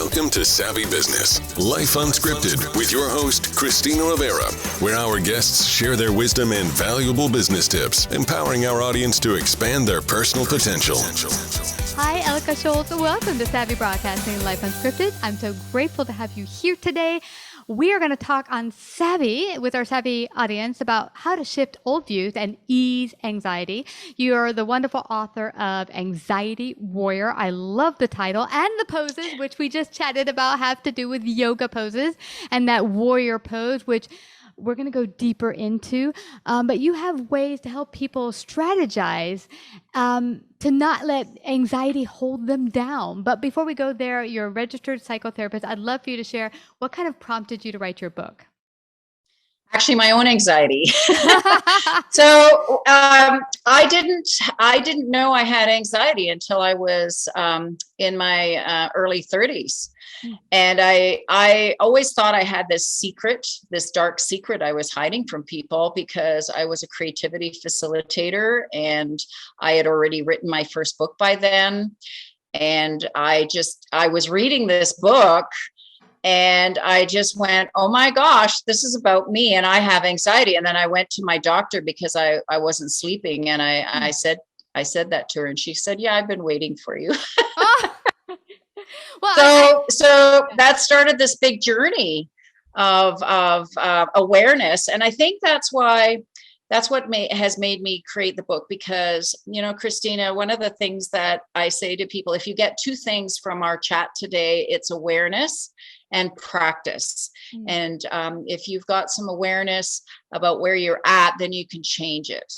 Welcome to Savvy Business, Life Unscripted, with your host, Christina Rivera, where our guests share their wisdom and valuable business tips, empowering our audience to expand their personal potential. Hi, Elke, Scholz. Welcome to Savvy Broadcasting, Life Unscripted. I'm so grateful to have you here today. We are going to talk on Savvy with our Savvy audience about how to shift old views and ease anxiety. You are the wonderful author of Anxiety Warrior. I love the title, and the poses, which we just chatted about, have to do with yoga poses and that warrior pose, which we're going to go deeper into. But you have ways to help people strategize to not let anxiety hold them down. But before we go there, you're a registered psychotherapist. I'd love for you to share what kind of prompted you to write your book. Actually, my own anxiety. So I didn't know I had anxiety until I was in my early 30s. And I always thought I had this dark secret I was hiding from people, because I was a creativity facilitator and I had already written my first book by then. And I was reading this book and I just went, oh my gosh, this is about me and I have anxiety. And then I went to my doctor because I wasn't sleeping. And I said that to her and she said, yeah, I've been waiting for you. Well, so that started this big journey of awareness. And I think that's what has made me create the book, because, Christina, one of the things that I say to people, if you get two things from our chat today, it's awareness and practice. And if you've got some awareness about where you're at, then you can change it.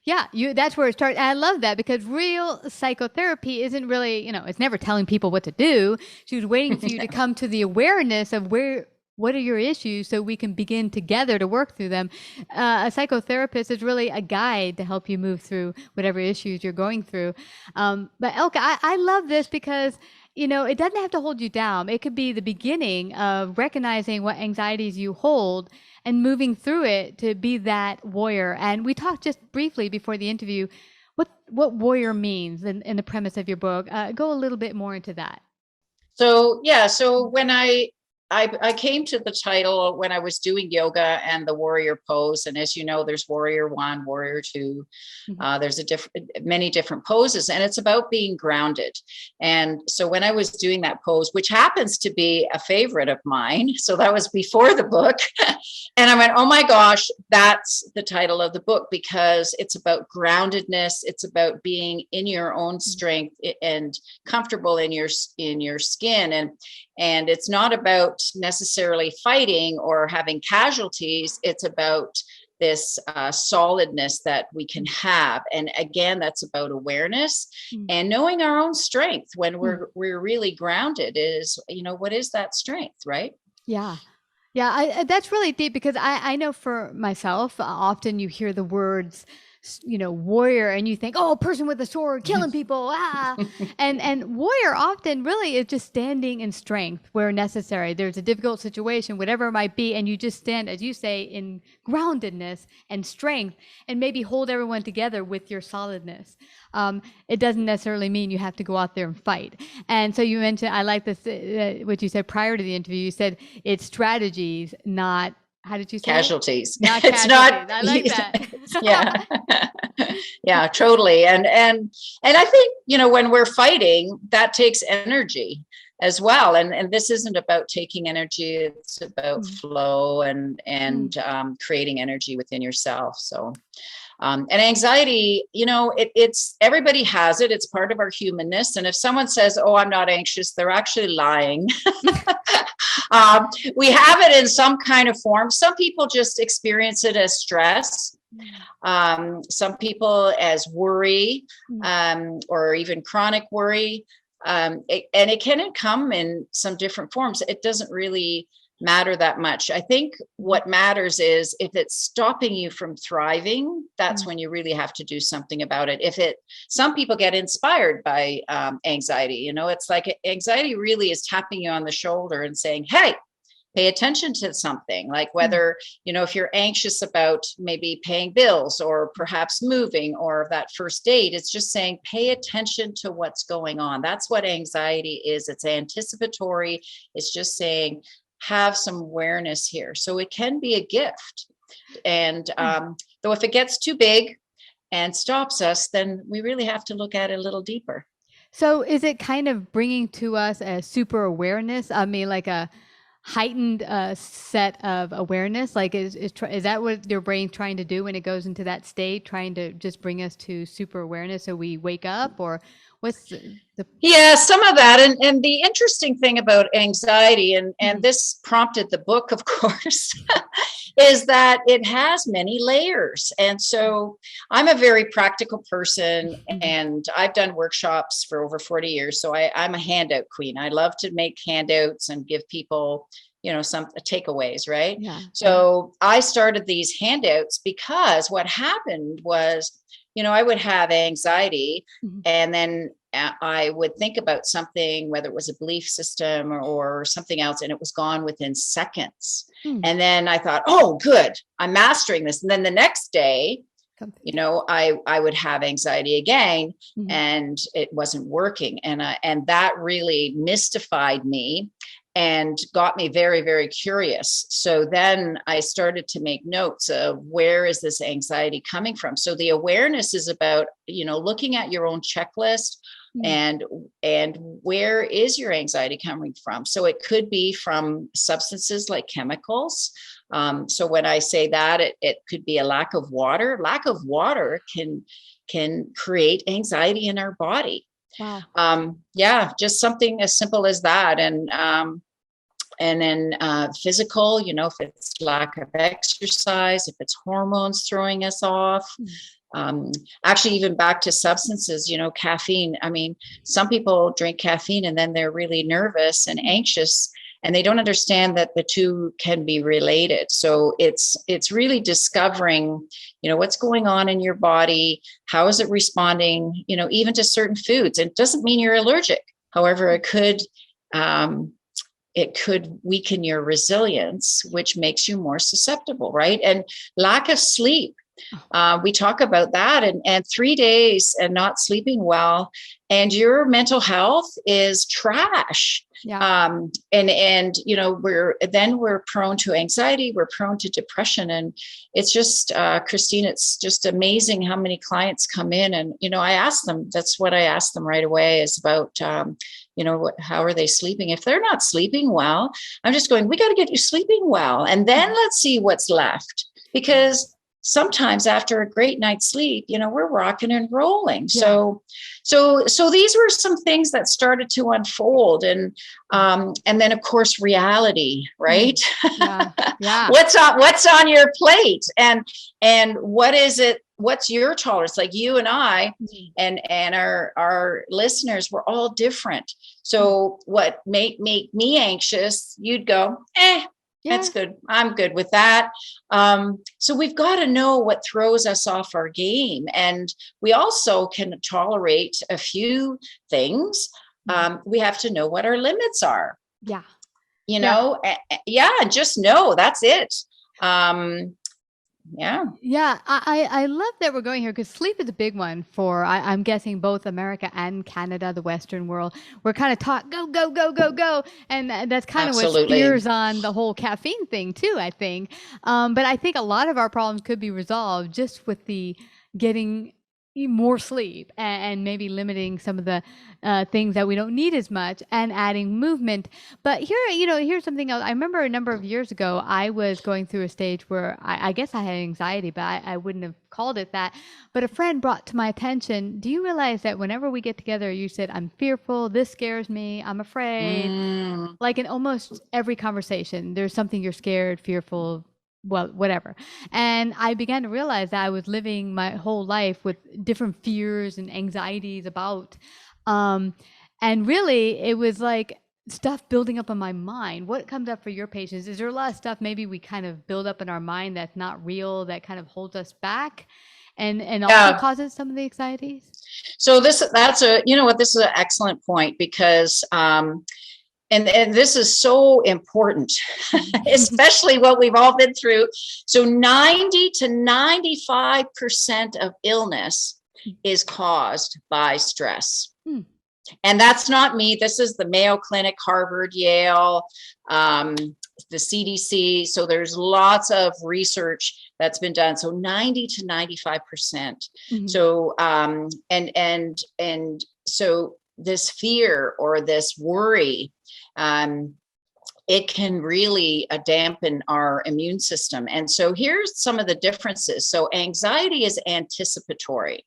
Yeah, that's where it starts. And I love that, because real psychotherapy isn't really, it's never telling people what to do. She was waiting for you to come to the awareness of what are your issues so we can begin together to work through them. A psychotherapist is really a guide to help you move through whatever issues you're going through. But Elke, I love this because it doesn't have to hold you down. It could be the beginning of recognizing what anxieties you hold and moving through it to be that warrior. And we talked just briefly before the interview what warrior means in the premise of your book. Go a little bit more into that. So when I came to the title when I was doing yoga and the warrior pose. And as you know, there's warrior one, warrior two. There's many different poses, and it's about being grounded. And so when I was doing that pose, which happens to be a favorite of mine, so that was before the book, and I went, oh my gosh, that's the title of the book, because it's about groundedness. It's about being in your own strength and comfortable in your skin. And it's not about necessarily fighting or having casualties. It's about this solidness that we can have. And again, that's about awareness and knowing our own strength when we're really grounded is, what is that strength, right? Yeah. Yeah, that's really deep, because I know for myself, often you hear the words, warrior, and you think, oh, a person with a sword killing people, and warrior often really is just standing in strength where necessary. There's a difficult situation, whatever it might be, and you just stand, as you say, in groundedness and strength, and maybe hold everyone together with your solidness. It doesn't necessarily mean you have to go out there and fight. And so you mentioned, I like this, what you said prior to the interview. You said it's strategies, not, how did you say casualties? Not it's casualties. not. I like that. Yeah, totally. And I think, when we're fighting, that takes energy as well. And this isn't about taking energy. It's about flow and creating energy within yourself. So, and anxiety, it's everybody has it. It's part of our humanness. And if someone says, oh, I'm not anxious, they're actually lying. We have it in some kind of form. Some people just experience it as stress. Some people as worry, or even chronic worry. And it can come in some different forms. It doesn't really matter that much. I think what matters is if it's stopping you from thriving, that's when you really have to do something about it. Some people get inspired by anxiety. It's like anxiety really is tapping you on the shoulder and saying, hey, pay attention to something, like whether, if you're anxious about maybe paying bills or perhaps moving or that first date, it's just saying, pay attention to what's going on. That's what anxiety is. It's anticipatory. It's just saying, have some awareness here. So it can be a gift. And though if it gets too big and stops us, then we really have to look at it a little deeper. So is it kind of bringing to us a super awareness? I mean, like a heightened set of awareness? Like is that what your brain's trying to do when it goes into that state, trying to just bring us to super awareness so we wake up? Or what's the Yeah, some of that. And the interesting thing about anxiety, and this prompted the book, of course, is that it has many layers. And so I'm a very practical person, and I've done workshops for over 40 years. So I'm a handout queen. I love to make handouts and give people, some takeaways, right? Yeah. So I started these handouts because what happened was, I would have anxiety, and then I would think about something, whether it was a belief system or something else, and it was gone within seconds. And then I thought, oh, good, I'm mastering this. And then the next day, I would have anxiety again, and it wasn't working. And that really mystified me and got me very, very curious. So then I started to make notes of where is this anxiety coming from? So the awareness is about, looking at your own checklist and where is your anxiety coming from? So it could be from substances like chemicals. So when I say that, it could be a lack of water. Lack of water can create anxiety in our body. Wow. Just something as simple as that. And then physical, if it's lack of exercise, if it's hormones throwing us off. Actually, even back to substances, caffeine. I mean, some people drink caffeine and then they're really nervous and anxious, and they don't understand that the two can be related. So it's really discovering, what's going on in your body, how is it responding, even to certain foods. It doesn't mean you're allergic. However, it could weaken your resilience, which makes you more susceptible, right? And lack of sleep. We talk about that, and 3 days and not sleeping well, and your mental health is trash. Yeah. We're prone to anxiety, we're prone to depression. And it's just, Christine, it's just amazing how many clients come in, and, I ask them, that's what I ask them right away, is about, how are they sleeping? If they're not sleeping well, I'm just going, we got to get you sleeping well. And then let's see what's left, because sometimes after a great night's sleep, we're rocking and rolling. Yeah. So these were some things that started to unfold, and then of course reality, right? Yeah. What's on your plate, and what is it? What's your tolerance? Like you and I, and our listeners, we're all different. So what make me anxious, you'd go, that's good. I'm good with that. So we've got to know what throws us off our game. And we also can tolerate a few things. We have to know what our limits are. Yeah. Just know that's it. Yeah. I love that we're going here, because sleep is a big one for, I'm guessing, both America and Canada, the Western world. We're kind of taught, go, go, go, go, go. And that's kind of what steers on the whole caffeine thing too, I think. But I think a lot of our problems could be resolved just with the getting more sleep and maybe limiting some of the things that we don't need as much, and adding movement. But here's something else. I remember a number of years ago, I was going through a stage where I guess I had anxiety, but I wouldn't have called it that. But a friend brought to my attention, do you realize that whenever we get together, you said, I'm fearful, this scares me, I'm afraid. Like in almost every conversation, there's something you're scared, fearful, well, whatever. And I began to realize that I was living my whole life with different fears and anxieties about, and really it was like stuff building up in my mind. What comes up for your patients? Is there a lot of stuff maybe we kind of build up in our mind that's not real, that kind of holds us back and also causes some of the anxieties? So this is an excellent point, because and this is so important, especially what we've all been through. So 90 to 95% of illness is caused by stress. And that's not me. This is the Mayo Clinic, Harvard, Yale, the CDC. So there's lots of research that's been done. So 90 to 95%. So, and so this fear or this worry, it can really dampen our immune system. And so here's some of the differences. So anxiety is anticipatory.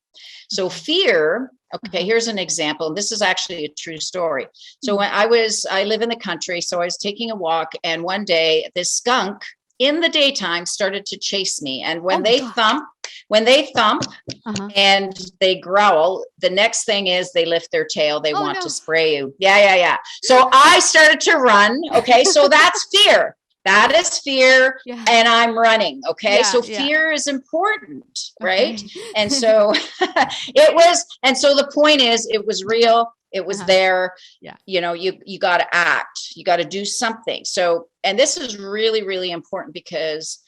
So fear, okay, here's an example. This is actually a true story. So when I live in the country, so I was taking a walk, and one day this skunk in the daytime started to chase me. And when they thump and they growl, the next thing is they lift their tail. They want to spray you. Yeah. So I started to run. Okay. So that's fear. That is fear. And I'm running. Okay. So fear is important. Right. And so so the point is, it was real. It was there. You know, you got to act, you got to do something. So, and this is really, really important, because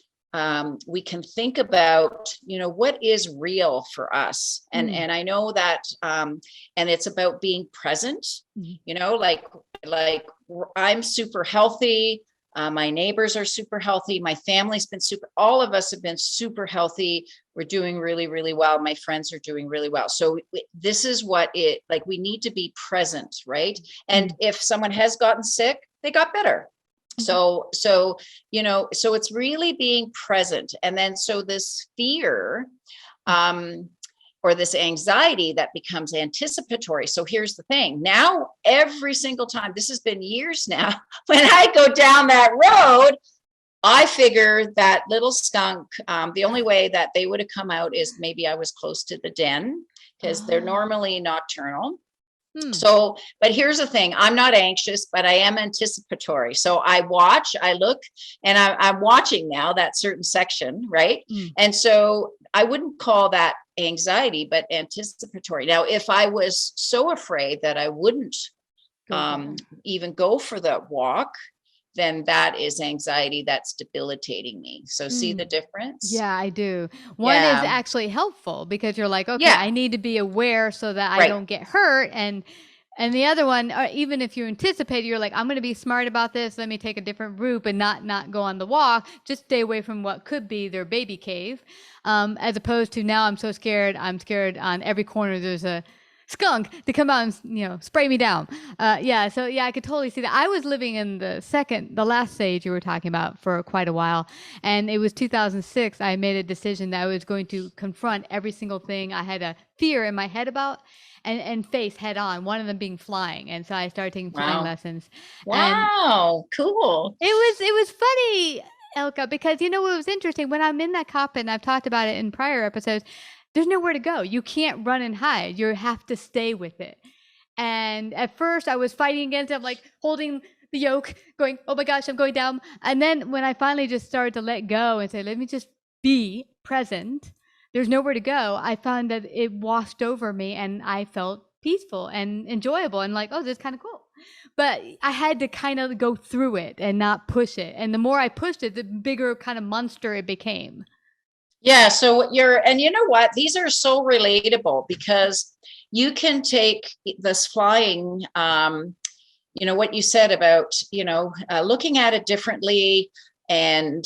we can think about, you know, what is real for us. And I know that, and it's about being present, you know, like I'm super healthy. My neighbors are super healthy. My family's been all of us have been super healthy. We're doing really, really well. My friends are doing really well. So this is what we need to be present, right? And if someone has gotten sick, they got better. So, you know, so it's really being present. And then, so this fear, or this anxiety that becomes anticipatory. So here's the thing. Now, every single time, this has been years now, when I go down that road, I figure that little skunk, the only way that they would have come out is maybe I was close to the den, because they're normally nocturnal. So, but here's the thing, I'm not anxious, but I am anticipatory. So I watch, I look, and I'm watching now that certain section, right? And so I wouldn't call that anxiety, but anticipatory. Now, if I was so afraid that I wouldn't even go for that walk, then that is anxiety that's debilitating me. So see the difference? Yeah, I do. One is actually helpful, because you're like, okay, I need to be aware so that I don't get hurt. And the other one, even if you anticipate, you're like, I'm going to be smart about this. Let me take a different route, but not go on the walk. Just stay away from what could be their baby cave. As opposed to, now I'm so scared. I'm scared on every corner there's a skunk to come out and, you know, spray me down. So I could totally see that. I was living in the last stage you were talking about for quite a while. And it was 2006. I made a decision that I was going to confront every single thing I had a fear in my head about, and face head on, one of them being flying. And so I started taking flying lessons. Wow. Cool. It was funny, Elke, because, you know, what was interesting, when I'm in that cockpit, and I've talked about it in prior episodes, there's nowhere to go. You can't run and hide. You have to stay with it. And at first I was fighting against it. I'm like holding the yoke, going, oh my gosh, I'm going down. And then when I finally just started to let go and say, let me just be present, there's nowhere to go, I found that it washed over me, and I felt peaceful and enjoyable, and like, oh, this is kind of cool. But I had to kind of go through it and not push it. And the more I pushed it, the bigger kind of monster it became. Yeah. So and you know what? These are so relatable, because you can take this flying, you know, what you said about, you know, looking at it differently, and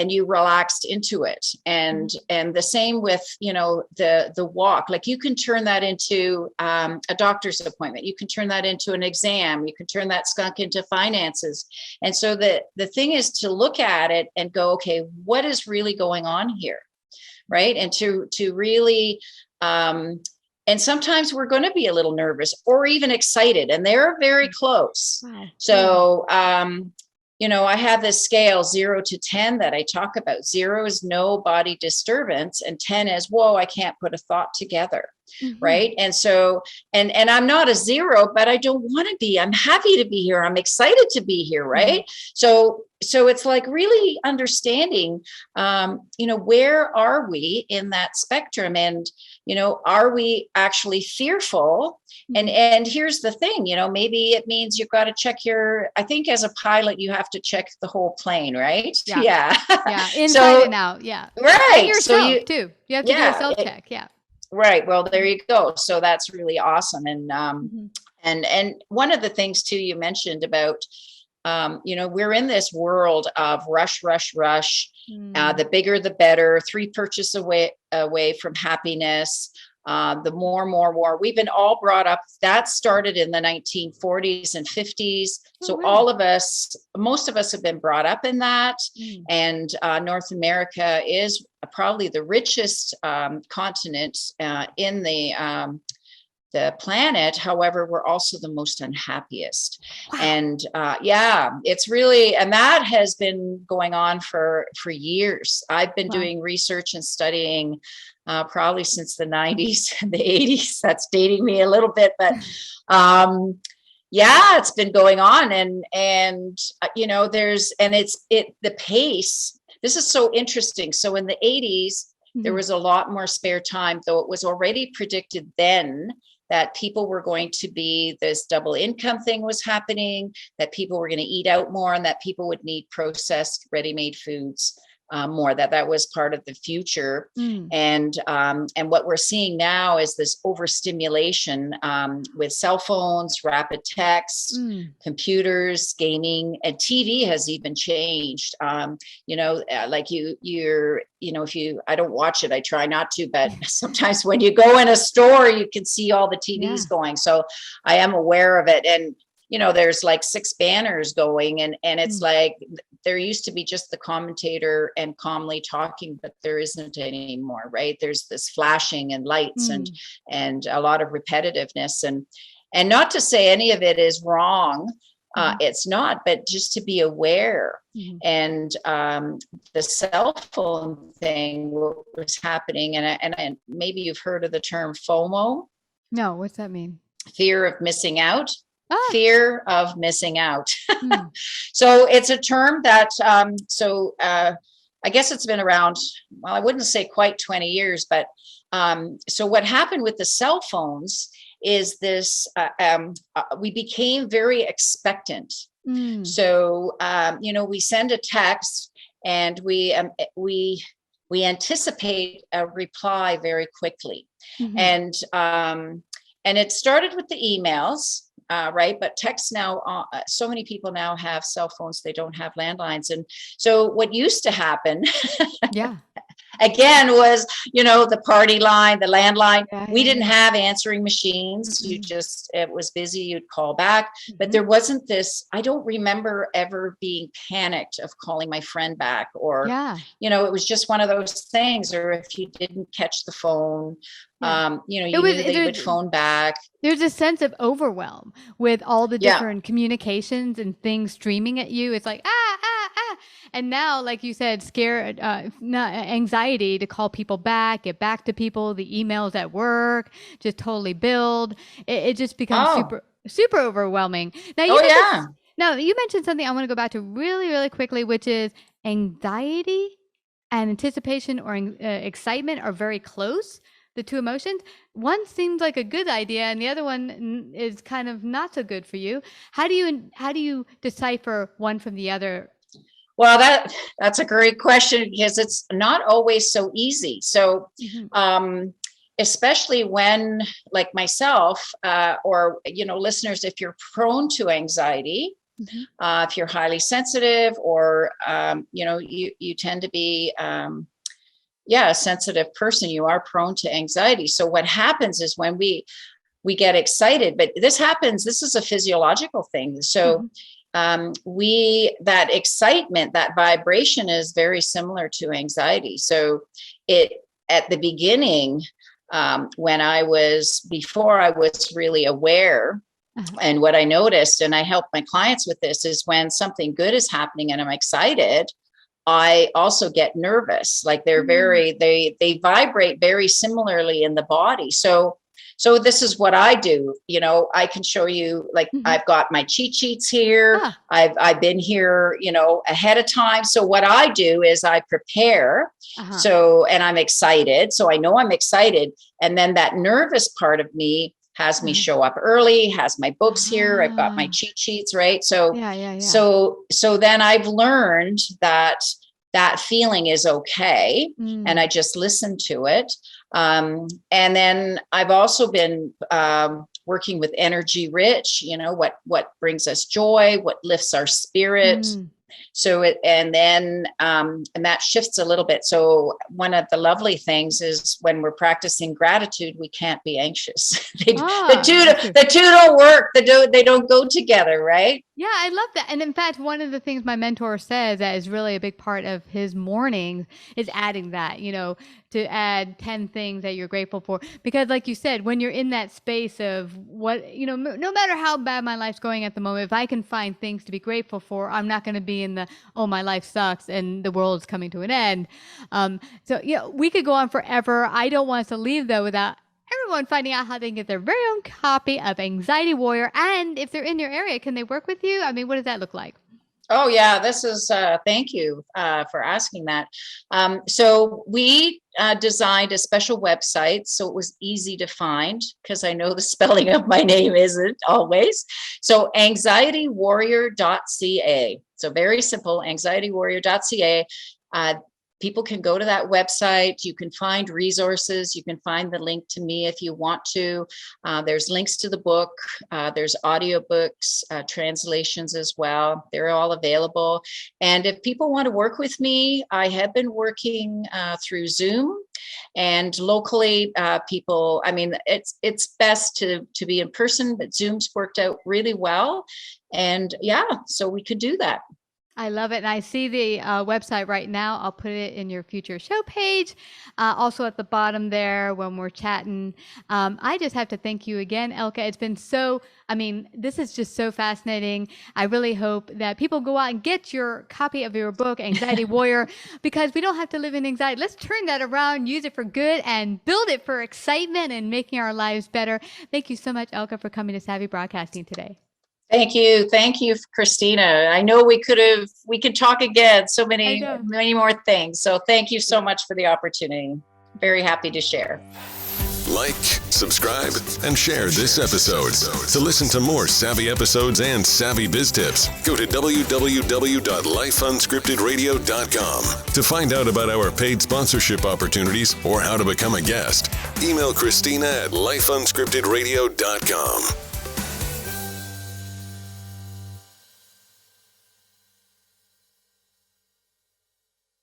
you relaxed into it. And the same with, you know, the walk, like you can turn that into a doctor's appointment. You can turn that into an exam. You can turn that skunk into finances. And so the thing is to look at it and go, okay, what is really going on here? Right. And to really, and sometimes we're going to be a little nervous or even excited, and they're very close. Wow. So, you know, I have this scale 0 to 10 that I talk about. 0 is no body disturbance, and 10 is, whoa, I can't put a thought together. right? And so, and I'm not a zero, but I don't want to be. I'm happy to be here. I'm excited to be here, right? So it's like really understanding, where are we in that spectrum? And, are we actually fearful? And here's the thing, maybe it means you've got to check I think as a pilot, you have to check the whole plane, right? Yeah. Inside and out. Yeah. Right. And yourself too. You have to do a self-check. Yeah. Right. Well, there you go. So that's really awesome. And, and one of the things too, you mentioned about, we're in this world of rush. The bigger, the better. 3 purchases away from happiness. The more. We've been all brought up. That started in the 1940s and 50s. So really? All of us, most of us have been brought up in that. And North America is probably the richest continent in the planet. However, we're also the most unhappiest. Wow. And it's really, and that has been going on for years. I've been doing research and studying probably since the 90s and the 80s. That's dating me a little bit, but it's been going on. And the pace, this is so interesting. So in the 80s, there was a lot more spare time, though it was already predicted then that people were going to be, this double income thing was happening, that people were going to eat out more, and that people would need processed ready-made foods more, that was part of the future. And what we're seeing now is this overstimulation with cell phones, rapid text, computers, gaming, and TV has even changed. Like I don't watch it, I try not to, but sometimes when you go in a store, you can see all the TVs going. So I am aware of it. And there's like 6 banners going, and it's like there used to be just the commentator and calmly talking, but there isn't anymore, right? There's this flashing and lights and a lot of repetitiveness, and not to say any of it is wrong. It's not, but just to be aware. And the cell phone thing was happening, and maybe you've heard of the term FOMO. No, what's that mean? Fear of missing out. Fear of missing out. So it's a term that, I guess it's been around, well, I wouldn't say quite 20 years, but so what happened with the cell phones is this, we became very expectant. So, we send a text and we anticipate a reply very quickly. And it started with the emails. Right. But text now, so many people now have cell phones, they don't have landlines. And so what used to happen again was, the party line, the landline. We didn't have answering machines. It was busy, you'd call back. But there wasn't this, I don't remember ever being panicked of calling my friend back, or, it was just one of those things. Or if you didn't catch the phone, you knew they would phone back. There's a sense of overwhelm with all the different communications and things streaming at you. It's like, And now, like you said, anxiety to call people back, get back to people, the emails at work, just totally build. It just becomes super overwhelming. Now, you mentioned something I want to go back to really, really quickly, which is anxiety and anticipation or excitement are very close. The 2 emotions. One seems like a good idea, and the other one is kind of not so good for you. How do you decipher one from the other? Well, that's a great question, because it's not always so easy. So, especially when, like myself, or listeners, if you're prone to anxiety, if you're highly sensitive, or you tend to be a sensitive person, you are prone to anxiety. So what happens is when we get excited, but this is a physiological thing. So that excitement, that vibration is very similar to anxiety. So at the beginning, before I was really aware, and what I noticed, and I help my clients with this, is when something good is happening and I'm excited, I also get nervous. Like they're they vibrate very similarly in the body. So this is what I do. You know, I can show you, like, I've got my cheat sheets here. I've been here, you know, ahead of time. So what I do is I prepare. So, and I'm excited. So I know I'm excited. And then that nervous part of me has me show up early, has my books here. I've got my cheat sheets, right? So, so then I've learned that that feeling is okay. And I just listen to it. And then I've also been working with Energy Rich, you know, what brings us joy, what lifts our spirit. So and that shifts a little bit. So one of the lovely things is when we're practicing gratitude, we can't be anxious. The two don't work. They don't go together, right? Yeah, I love that. And in fact, one of the things my mentor says that is really a big part of his mornings is adding that, you know, to add 10 things that you're grateful for. Because like you said, when you're in that space of what, you know, no matter how bad my life's going at the moment, if I can find things to be grateful for, I'm not going to be in the, oh, my life sucks and the world's coming to an end. So, you know, we could go on forever. I don't want us to leave, though, without everyone finding out how they can get their very own copy of Anxiety Warrior. And if they're in your area, can they work with you? I mean, what does that look like? Oh, yeah, this is, thank you for asking that. So we designed a special website so it was easy to find, because I know the spelling of my name isn't always. So anxietywarrior.ca. So very simple, anxietywarrior.ca. People can go to that website. You can find resources. You can find the link to me if you want to. There's links to the book. There's audiobooks, translations as well. They're all available. And if people want to work with me, I have been working through Zoom. And locally, people, I mean, it's best to be in person, but Zoom's worked out really well. And yeah, so we could do that. I love it. And I see the website right now. I'll put it in your future show page. Also at the bottom there when we're chatting. I just have to thank you again, Elke. It's been this is just so fascinating. I really hope that people go out and get your copy of your book, Anxiety Warrior, because we don't have to live in anxiety. Let's turn that around, use it for good, and build it for excitement and making our lives better. Thank you so much, Elke, for coming to Savvy Broadcasting today. Thank you, Christina. I know we could talk again. So many more things. So thank you so much for the opportunity. Very happy to share. Like, subscribe, and share this episode. To listen to more savvy episodes and savvy biz tips, go to www.lifeunscriptedradio.com. To find out about our paid sponsorship opportunities or how to become a guest, email Christina at lifeunscriptedradio.com.